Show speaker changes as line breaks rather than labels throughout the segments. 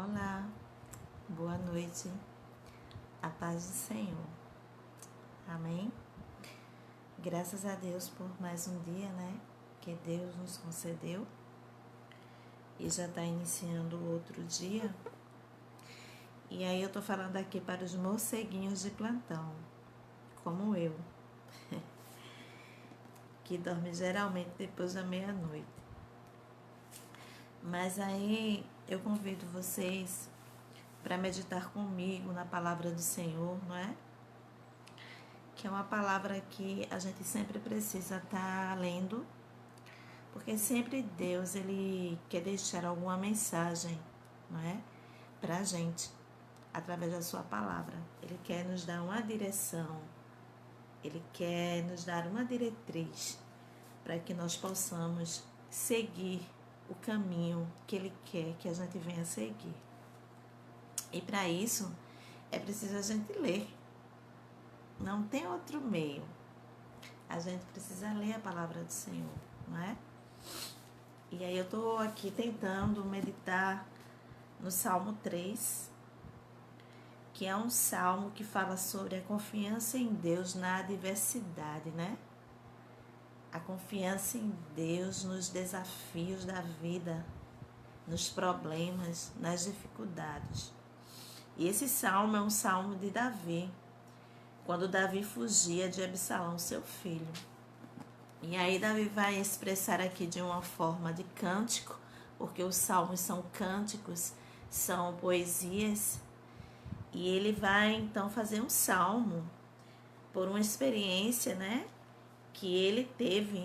Olá, boa noite, a paz do Senhor, amém? Graças a Deus por mais um dia, né, que Deus nos concedeu e já está iniciando o outro dia. E aí eu tô falando aqui para os morceguinhos de plantão, como eu, que dorme geralmente depois da meia-noite. Mas aí eu convido vocês para meditar comigo na palavra do Senhor, não é? Que é uma palavra que a gente sempre precisa estar lendo, porque sempre Deus, ele quer deixar alguma mensagem, não é? Pra gente, através da sua palavra. Ele quer nos dar uma direção, ele quer nos dar uma diretriz para que nós possamos seguir o caminho que ele quer que a gente venha seguir. E para isso, é preciso a gente ler. Não tem outro meio. A gente precisa ler a palavra do Senhor, não é? E aí eu tô aqui tentando meditar no Salmo 3, que é um salmo que fala sobre a confiança em Deus na adversidade, né? A confiança em Deus nos desafios da vida, nos problemas, nas dificuldades. E esse salmo é um salmo de Davi, quando Davi fugia de Absalão, seu filho. E aí Davi vai expressar aqui de uma forma de cântico, porque os salmos são cânticos, são poesias, e ele vai então fazer um salmo por uma experiência, né, que ele teve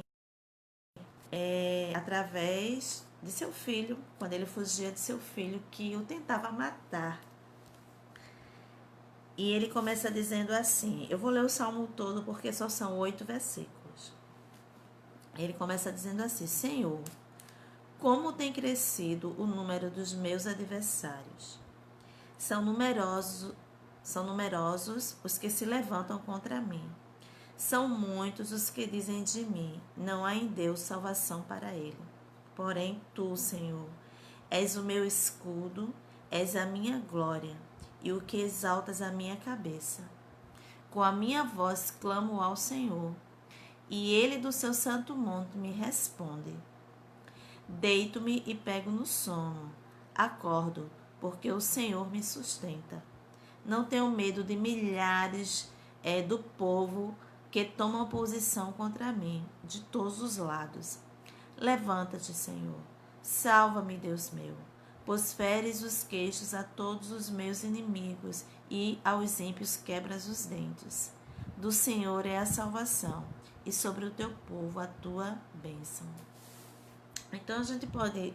através de seu filho, quando ele fugia de seu filho que o tentava matar. E ele começa dizendo assim, eu vou ler o salmo todo porque só são 8 versículos. Ele começa dizendo assim: Senhor, como tem crescido o número dos meus adversários. São numerosos os que se levantam contra mim. São muitos os que dizem de mim, não há em Deus salvação para ele. Porém, tu, Senhor, és o meu escudo, és a minha glória, e o que exaltas a minha cabeça. Com a minha voz clamo ao Senhor, e ele do seu santo monte me responde. Deito-me e pego no sono, acordo, porque o Senhor me sustenta. Não tenho medo de milhares do povo que tomam posição contra mim, de todos os lados. Levanta-te, Senhor, salva-me, Deus meu, pois feres os queixos a todos os meus inimigos e aos ímpios quebras os dentes. Do Senhor é a salvação, e sobre o teu povo a tua bênção. Então a gente pode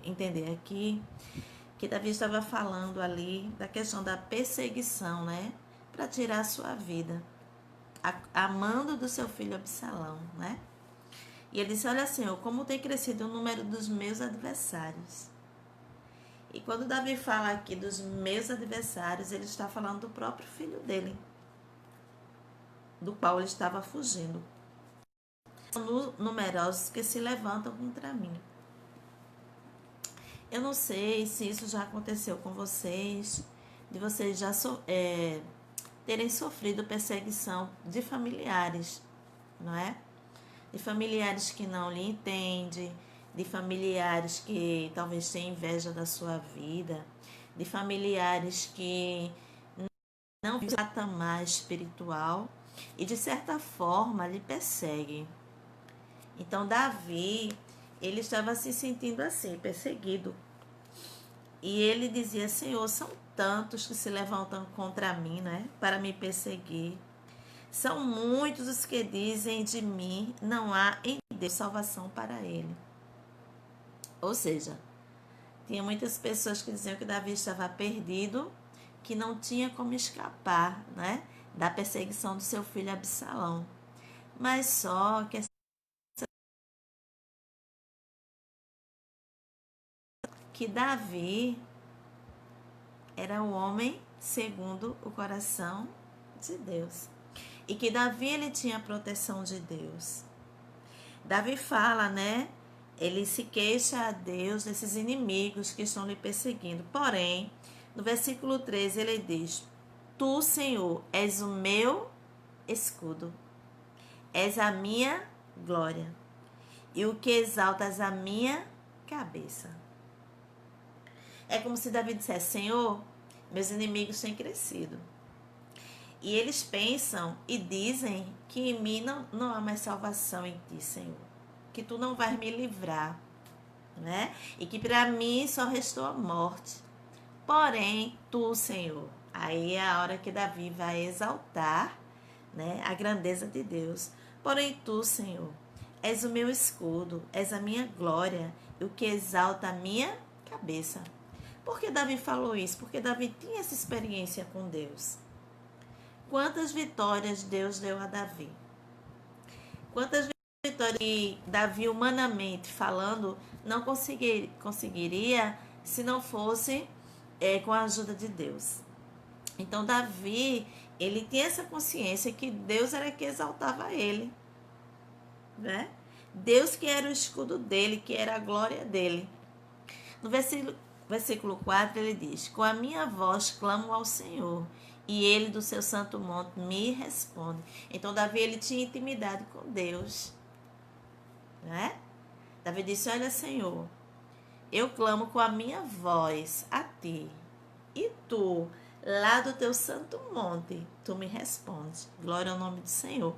entender aqui que Davi estava falando ali da questão da perseguição, né? Para tirar a sua vida, amando do seu filho Absalão, né? E ele disse, olha, Senhor, como tem crescido o número dos meus adversários. E quando Davi fala aqui dos meus adversários, ele está falando do próprio filho dele, do qual ele estava fugindo. São numerosos que se levantam contra mim. Eu não sei se isso já aconteceu com vocês, de vocês já terem sofrido perseguição de familiares, não é? De familiares que não lhe entendem, de familiares que talvez tenham inveja da sua vida, de familiares que não vivem o patamar espiritual e de certa forma lhe perseguem. Então Davi, ele estava se sentindo assim, perseguido. E ele dizia, Senhor, são tantos que se levantam contra mim, né, para me perseguir. São muitos os que dizem de mim, não há em Deus salvação para ele. Ou seja, tinha muitas pessoas que diziam que Davi estava perdido, que não tinha como escapar, né, da perseguição do seu filho Absalão. Mas só que Davi era o homem segundo o coração de Deus. E que Davi, ele tinha a proteção de Deus. Davi fala, né, Ele se queixa a Deus desses inimigos que estão lhe perseguindo. Porém, no versículo 13 ele diz: Tu, Senhor, és o meu escudo, és a minha glória, e o que exaltas a minha cabeça. É como se Davi dissesse: Senhor, meus inimigos têm crescido. E eles pensam e dizem que em mim não há mais salvação em ti, Senhor. Que tu não vais me livrar, né? E que para mim só restou a morte. Porém, tu, Senhor, aí é a hora que Davi vai exaltar, né, a grandeza de Deus. Porém, tu, Senhor, és o meu escudo, és a minha glória, e o que exalta a minha cabeça. Por que Davi falou isso? Porque Davi tinha essa experiência com Deus. Quantas vitórias Deus deu a Davi? Quantas vitórias que Davi, humanamente falando, não conseguiria se não fosse com a ajuda de Deus. Então, Davi, ele tinha essa consciência que Deus era que exaltava ele, né? Deus que era o escudo dele, que era a glória dele. No versículo 4, ele diz: Com a minha voz clamo ao Senhor, e ele do seu santo monte me responde. Então, Davi, ele tinha intimidade com Deus, né? Davi disse: Olha, Senhor, eu clamo com a minha voz a ti, e tu, lá do teu santo monte, tu me respondes. Glória ao nome do Senhor.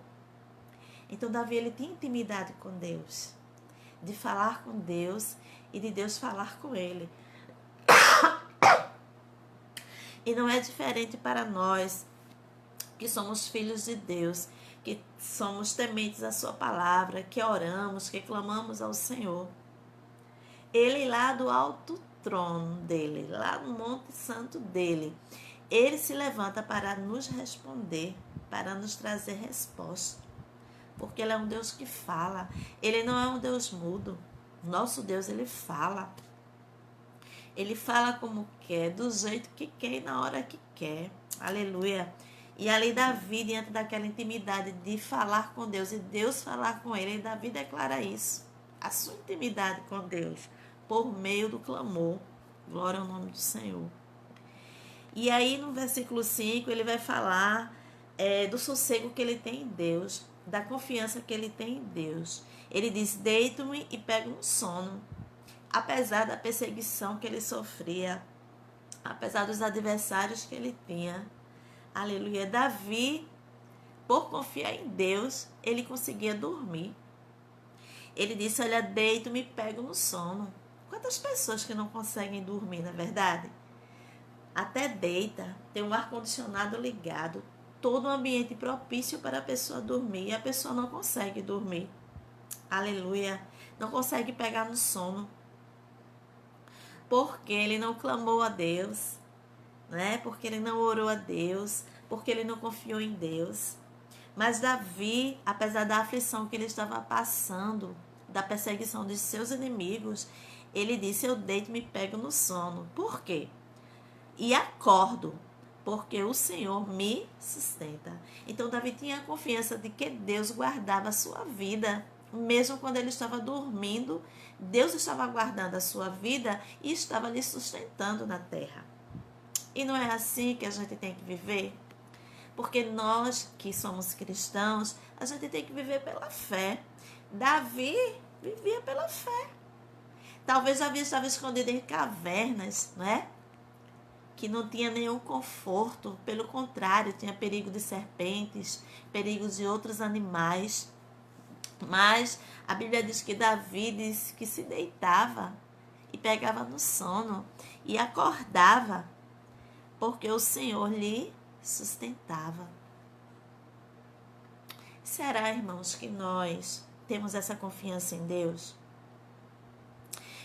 Então, Davi, ele tinha intimidade com Deus, de falar com Deus e de Deus falar com ele. E não é diferente para nós, que somos filhos de Deus, que somos tementes à sua palavra, que oramos, que clamamos ao Senhor. Ele lá do alto trono dele, lá no Monte Santo dele, ele se levanta para nos responder, para nos trazer resposta. Porque ele é um Deus que fala, ele não é um Deus mudo. Nosso Deus, ele fala. Ele fala como quer, do jeito que quer e na hora que quer. Aleluia. E ali Davi, diante daquela intimidade de falar com Deus e Deus falar com ele, Davi declara isso. A sua intimidade com Deus, por meio do clamor. Glória ao nome do Senhor. E aí no versículo 5 ele vai falar do sossego que ele tem em Deus, da confiança que ele tem em Deus. Ele diz: deito-me e pego no sono. Apesar da perseguição que ele sofria, apesar dos adversários que ele tinha. Aleluia. Davi, por confiar em Deus, ele conseguia dormir. Ele disse: olha, deito-me e pego no sono. Quantas pessoas que não conseguem dormir, na é verdade? Até deita, tem um ar-condicionado ligado, todo um ambiente propício para a pessoa dormir, e a pessoa não consegue dormir. Aleluia. Não consegue pegar no sono. Porque ele não clamou a Deus, né? Porque ele não orou a Deus, porque ele não confiou em Deus. Mas Davi, apesar da aflição que ele estava passando, da perseguição de seus inimigos, ele disse: eu deito e me pego no sono. Por quê? E acordo, porque o Senhor me sustenta. Então Davi tinha a confiança de que Deus guardava a sua vida. Mesmo quando ele estava dormindo, Deus estava guardando a sua vida e estava lhe sustentando na terra. E não é assim que a gente tem que viver? Porque nós que somos cristãos, a gente tem que viver pela fé. Davi vivia pela fé. Talvez Davi estava escondido em cavernas, não é? Que não tinha nenhum conforto. Pelo contrário, tinha perigo de serpentes, perigo de outros animais. Mas a Bíblia diz que Davi disse que se deitava e pegava no sono e acordava, porque o Senhor lhe sustentava. Será, irmãos, que nós temos essa confiança em Deus?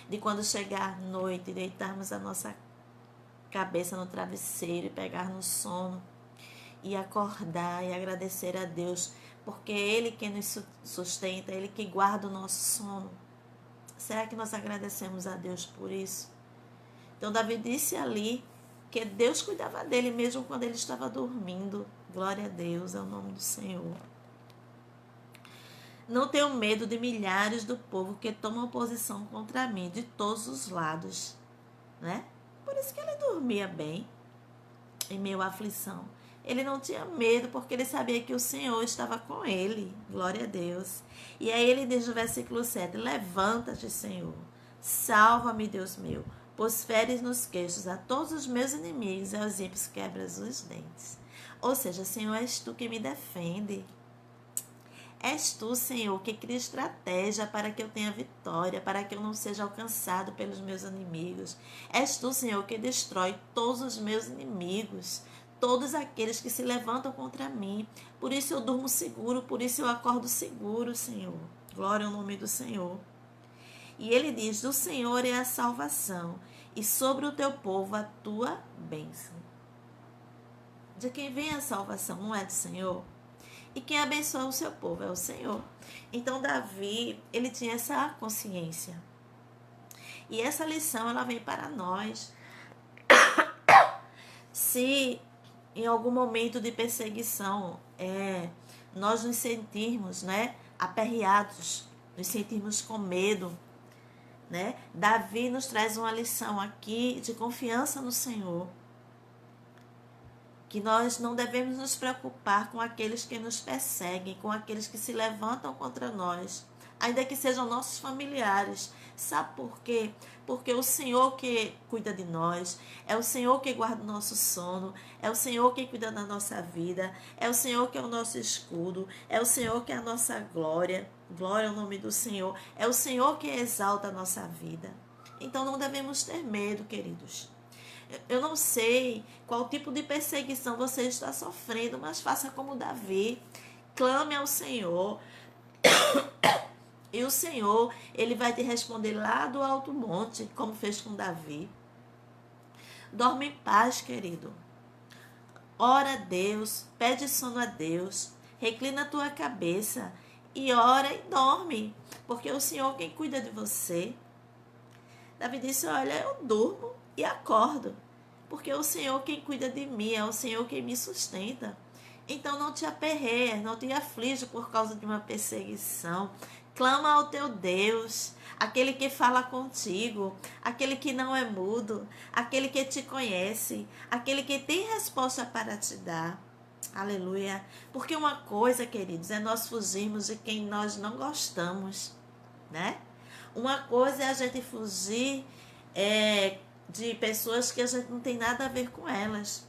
De quando chegar a noite, deitarmos a nossa cabeça no travesseiro e pegar no sono e acordar e agradecer a Deus, porque é Ele quem nos sustenta, Ele que guarda o nosso sono. Será que nós agradecemos a Deus por isso? Então Davi disse ali que Deus cuidava dele mesmo quando ele estava dormindo. Glória a Deus, é o nome do Senhor. Não tenho medo de milhares do povo que tomam posição contra mim de todos os lados, né? Por isso que ele dormia bem, em meio à aflição. Ele não tinha medo, porque ele sabia que o Senhor estava com ele. Glória a Deus. E aí ele diz no versículo 7, levanta-te, Senhor, salva-me, Deus meu, pois feres nos queixos a todos os meus inimigos e aos ímpios quebras os dentes. Ou seja, Senhor, és tu que me defende. És tu, Senhor, que cria estratégia para que eu tenha vitória, para que eu não seja alcançado pelos meus inimigos. És tu, Senhor, que destrói todos os meus inimigos, todos aqueles que se levantam contra mim. Por isso eu durmo seguro, por isso eu acordo seguro, Senhor. Glória ao nome do Senhor. E ele diz, do Senhor é a salvação, e sobre o teu povo a tua bênção. De quem vem a salvação não é do Senhor? E quem abençoa o seu povo é o Senhor. Então, Davi, ele tinha essa consciência. E essa lição, ela vem para nós. Se em algum momento de perseguição, nós nos sentirmos, né, aperreados, nos sentirmos com medo, né? Davi nos traz uma lição aqui de confiança no Senhor. Que nós não devemos nos preocupar com aqueles que nos perseguem, com aqueles que se levantam contra nós, ainda que sejam nossos familiares. Sabe por quê? Porque o Senhor que cuida de nós, é o Senhor que guarda o nosso sono, é o Senhor que cuida da nossa vida, é o Senhor que é o nosso escudo, é o Senhor que é a nossa glória, glória ao nome do Senhor, é o Senhor que exalta a nossa vida. Então não devemos ter medo, queridos. Eu não sei qual tipo de perseguição você está sofrendo, mas faça como Davi. Clame ao Senhor. E o Senhor, ele vai te responder lá do alto monte, como fez com Davi. Dorme em paz, querido. Ora a Deus, pede sono a Deus. Reclina a tua cabeça e ora e dorme. Porque é o Senhor quem cuida de você. Davi disse, olha, eu durmo e acordo, porque é o Senhor quem cuida de mim, é o Senhor quem me sustenta. Então não te aperreia, não te aflige por causa de uma perseguição. Clama ao teu Deus, aquele que fala contigo, aquele que não é mudo, aquele que te conhece, aquele que tem resposta para te dar. Aleluia. Porque uma coisa, queridos, é nós fugirmos de quem nós não gostamos, né? Uma coisa é a gente fugir de pessoas que a gente não tem nada a ver com elas.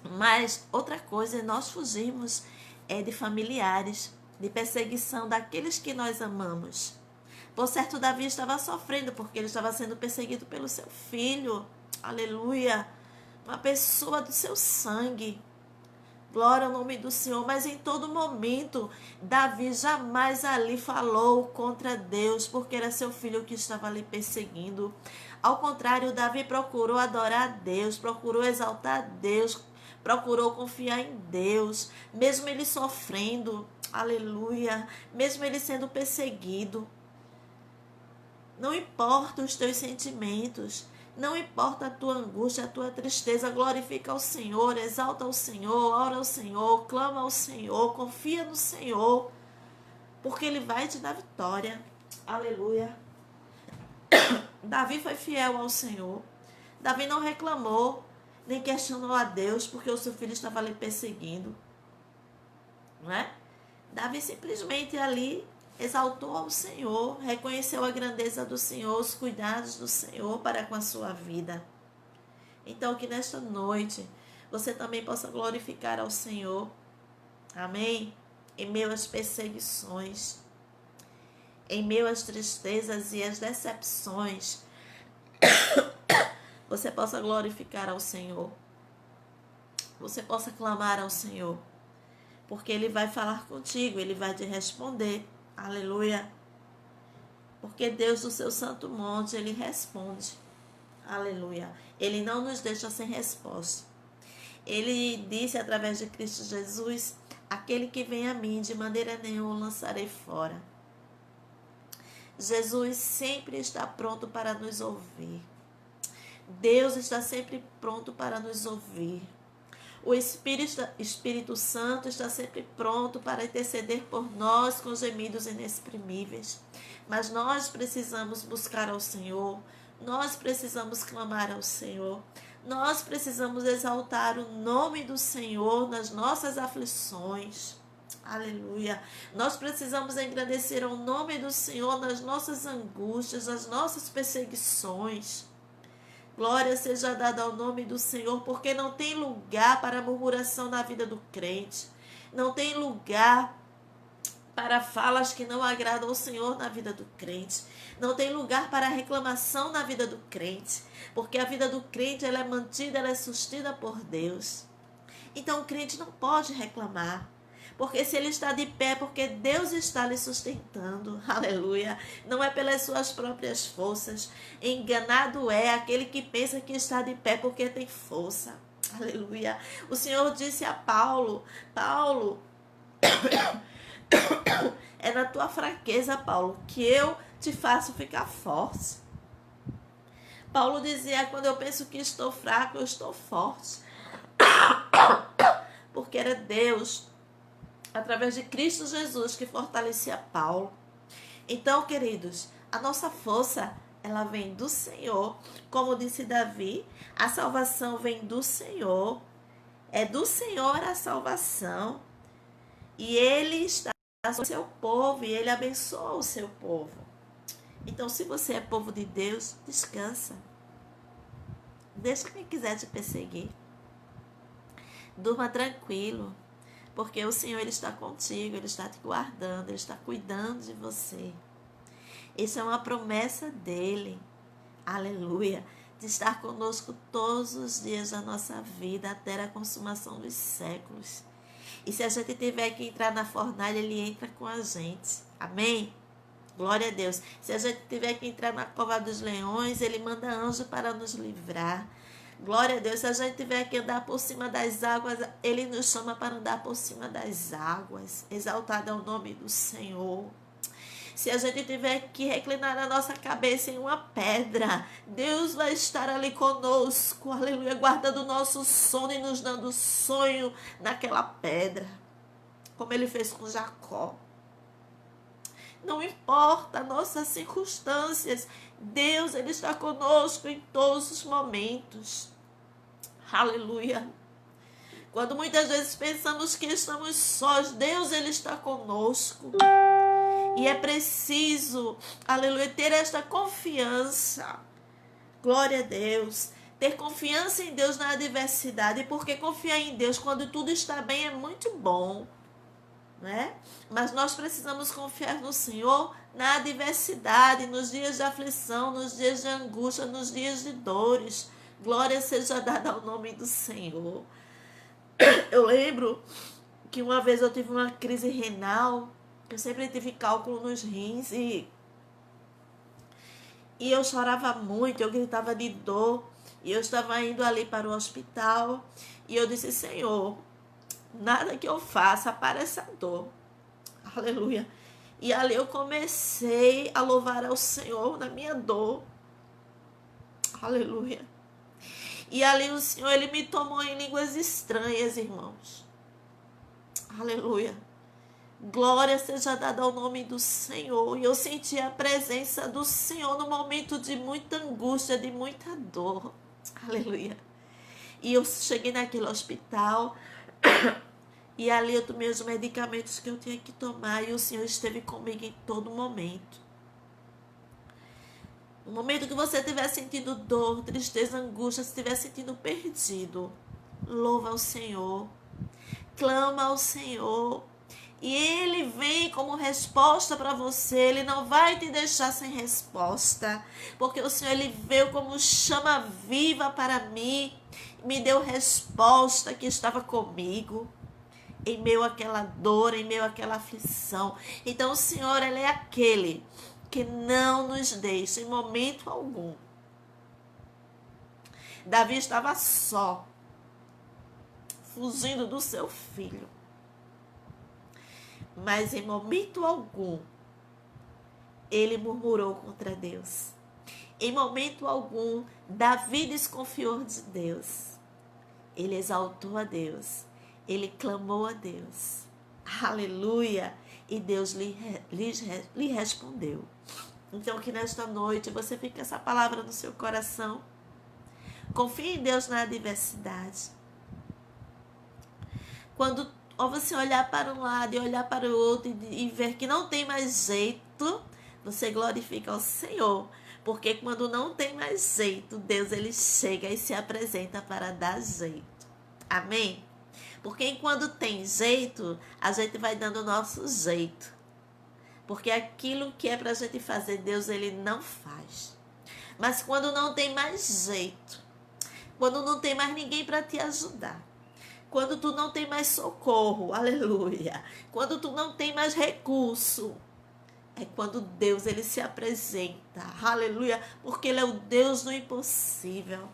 Mas outra coisa é nós fugirmos de familiares, de perseguição daqueles que nós amamos. Por certo, Davi estava sofrendo porque ele estava sendo perseguido pelo seu filho. Aleluia. Uma pessoa do seu sangue. Glória ao nome do Senhor, mas em todo momento, Davi jamais ali falou contra Deus, porque era seu filho que estava ali perseguindo. Ao contrário, Davi procurou adorar a Deus, procurou exaltar a Deus, procurou confiar em Deus, mesmo ele sofrendo, aleluia, mesmo ele sendo perseguido. Não importa os teus sentimentos, não importa a tua angústia, a tua tristeza, glorifica ao Senhor, exalta ao Senhor, ora ao Senhor, clama ao Senhor, confia no Senhor, porque Ele vai te dar vitória. Aleluia. Davi foi fiel ao Senhor. Davi não reclamou, nem questionou a Deus, porque o seu filho estava ali perseguindo. Não é? Davi simplesmente ali exaltou ao Senhor, reconheceu a grandeza do Senhor, os cuidados do Senhor para com a sua vida. Então, que nesta noite você também possa glorificar ao Senhor. Amém? Em meio às perseguições, em meio às tristezas e às decepções, você possa glorificar ao Senhor. Você possa clamar ao Senhor, porque Ele vai falar contigo, Ele vai te responder. Aleluia. Porque Deus do seu santo monte, Ele responde. Aleluia. Ele não nos deixa sem resposta. Ele disse através de Cristo Jesus, aquele que vem a mim, de maneira nenhuma o lançarei fora. Jesus sempre está pronto para nos ouvir. Deus está sempre pronto para nos ouvir. O Espírito Santo está sempre pronto para interceder por nós com gemidos inexprimíveis. Mas nós precisamos buscar ao Senhor, nós precisamos clamar ao Senhor, nós precisamos exaltar o nome do Senhor nas nossas aflições. Aleluia. Nós precisamos engrandecer o nome do Senhor nas nossas angústias, nas nossas perseguições. Glória seja dada ao nome do Senhor, porque não tem lugar para murmuração na vida do crente. Não tem lugar para falas que não agradam ao Senhor na vida do crente. Não tem lugar para reclamação na vida do crente, porque a vida do crente ela é mantida, ela é sustida por Deus. Então o crente não pode reclamar. Porque se ele está de pé, porque Deus está lhe sustentando. Aleluia. Não é pelas suas próprias forças. Enganado é aquele que pensa que está de pé porque tem força. Aleluia. O Senhor disse a Paulo, Paulo, é na tua fraqueza, Paulo, que eu te faço ficar forte. Paulo dizia, quando eu penso que estou fraco, eu estou forte. Porque era Deus, através de Cristo Jesus, que fortalecia Paulo. Então, queridos, a nossa força, ela vem do Senhor. Como disse Davi, a salvação vem do Senhor. É do Senhor a salvação. E Ele está com o seu povo, e Ele abençoa o seu povo. Então, se você é povo de Deus, descansa. Deixa quem quiser te perseguir. Durma tranquilo. Porque o Senhor ele está contigo, Ele está te guardando, Ele está cuidando de você. Isso é uma promessa dEle. Aleluia. De estar conosco todos os dias da nossa vida, até a consumação dos séculos. E se a gente tiver que entrar na fornalha, Ele entra com a gente. Amém? Glória a Deus. Se a gente tiver que entrar na cova dos leões, Ele manda anjo para nos livrar. Glória a Deus, se a gente tiver que andar por cima das águas, Ele nos chama para andar por cima das águas. Exaltado é o nome do Senhor. Se a gente tiver que reclinar a nossa cabeça em uma pedra, Deus vai estar ali conosco, aleluia, guardando o nosso sono e nos dando sonho naquela pedra, como Ele fez com Jacó. Não importa as nossas circunstâncias, Deus ele está conosco em todos os momentos. Aleluia. Quando muitas vezes pensamos que estamos sós, Deus ele está conosco. E é preciso, aleluia, ter esta confiança. Glória a Deus. Ter confiança em Deus na adversidade, porque confiar em Deus quando tudo está bem é muito bom. Né? Mas nós precisamos confiar no Senhor na adversidade, nos dias de aflição, nos dias de angústia, nos dias de dores. Glória seja dada ao nome do Senhor. Eu lembro que uma vez eu tive uma crise renal, eu sempre tive cálculo nos rins e eu chorava muito, eu gritava de dor e eu estava indo ali para o hospital e eu disse, Senhor, nada que eu faça para essa dor. Aleluia. E ali eu comecei a louvar ao Senhor na minha dor. Aleluia. E ali o Senhor, Ele me tomou em línguas estranhas, irmãos. Aleluia. Glória seja dada ao nome do Senhor. E eu senti a presença do Senhor no momento de muita angústia, de muita dor. Aleluia. E eu cheguei naquele hospital e ali eu tomei os medicamentos que eu tinha que tomar e o Senhor esteve comigo em todo momento. No momento que você estiver sentindo dor, tristeza, angústia, se estiver sentindo perdido, louva ao Senhor, clama ao Senhor. E Ele vem como resposta para você. Ele não vai te deixar sem resposta. Porque o Senhor, Ele veio como chama viva para mim. Me deu resposta que estava comigo. Em meio àquela dor, em meio àquela aflição. Então o Senhor, Ele é aquele que não nos deixa em momento algum. Davi estava só, fugindo do seu filho. Mas em momento algum, ele murmurou contra Deus. Em momento algum, Davi desconfiou de Deus. ele exaltou a Deus, ele clamou a Deus. Aleluia! E Deus lhe respondeu. Então, que nesta noite você fique com essa palavra no seu coração. Confie em Deus na adversidade. Quando você olhar para um lado e olhar para o outro e ver que não tem mais jeito, você glorifica ao Senhor. Porque quando não tem mais jeito, Deus ele chega e se apresenta para dar jeito. Amém? Porque quando tem jeito, a gente vai dando o nosso jeito. Porque aquilo que é para a gente fazer, Deus ele não faz. Mas quando não tem mais jeito, quando não tem mais ninguém para te ajudar, quando tu não tem mais socorro, aleluia, quando tu não tem mais recurso, é quando Deus ele se apresenta, aleluia, porque ele é o Deus do impossível.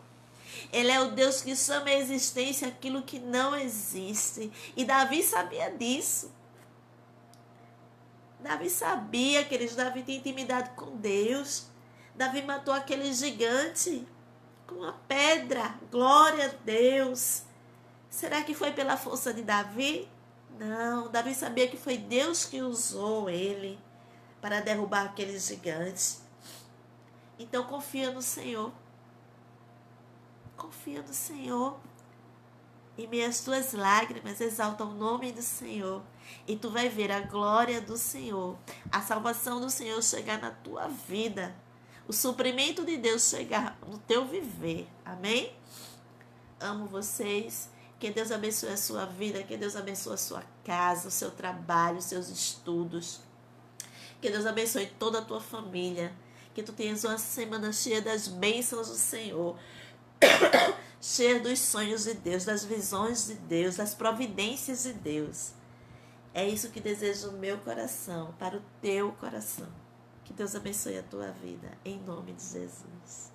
Ele é o Deus que chama à existência aquilo que não existe. E Davi sabia disso. Davi sabia, queridos, Davi tinha intimidade com Deus. Davi matou aquele gigante com uma pedra. Glória a Deus. Será que foi pela força de Davi? Não, Davi sabia que foi Deus que usou ele para derrubar aquele gigante. Então confia no Senhor. Confia no Senhor. E minhas tuas lágrimas exaltam o nome do Senhor. E tu vai ver a glória do Senhor. A salvação do Senhor chegar na tua vida. O suprimento de Deus chegar no teu viver. Amém? Amo vocês. Que Deus abençoe a sua vida. Que Deus abençoe a sua casa, o seu trabalho, os seus estudos. Que Deus abençoe toda a tua família. Que tu tenhas uma semana cheia das bênçãos do Senhor. Cheia dos sonhos de Deus, das visões de Deus, das providências de Deus. É isso que desejo no meu coração, para o teu coração. Que Deus abençoe a tua vida, em nome de Jesus.